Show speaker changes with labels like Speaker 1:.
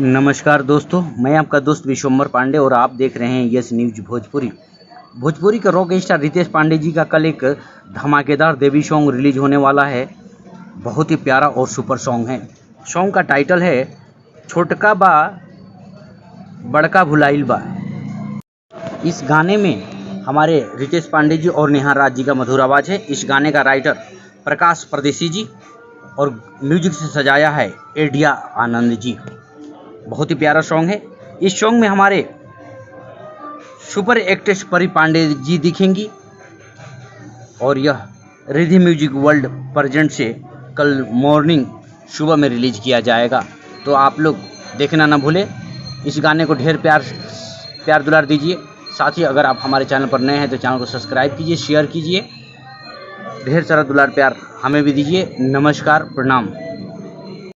Speaker 1: नमस्कार दोस्तों, मैं आपका दोस्त विश्वम्बर पांडे और आप देख रहे हैं यस न्यूज भोजपुरी। भोजपुरी का रॉक स्टार रितेश पांडे जी का कल एक धमाकेदार देवी सॉन्ग रिलीज होने वाला है। बहुत ही प्यारा और सुपर सॉन्ग है। सॉन्ग का टाइटल है छोटका बा बड़का भुलाइल बा। इस गाने में हमारे रितेश पांडे जी और नेहा राज जी का मधुर आवाज़ है। इस गाने का राइटर प्रकाश परदेसी जी और म्यूजिक से सजाया है एडिया आनंद जी। बहुत ही प्यारा सॉन्ग है। इस सॉन्ग में हमारे सुपर एक्ट्रेस परी पांडे जी दिखेंगी और यह रिधि म्यूजिक वर्ल्ड प्रेजेंट से कल मॉर्निंग सुबह में रिलीज किया जाएगा। तो आप लोग देखना ना भूलें। इस गाने को ढेर प्यार दुलार दीजिए। साथ ही अगर आप हमारे चैनल पर नए हैं तो चैनल को सब्सक्राइब कीजिए, शेयर कीजिए, ढेर सारा दुलार प्यार हमें भी दीजिए। नमस्कार, प्रणाम।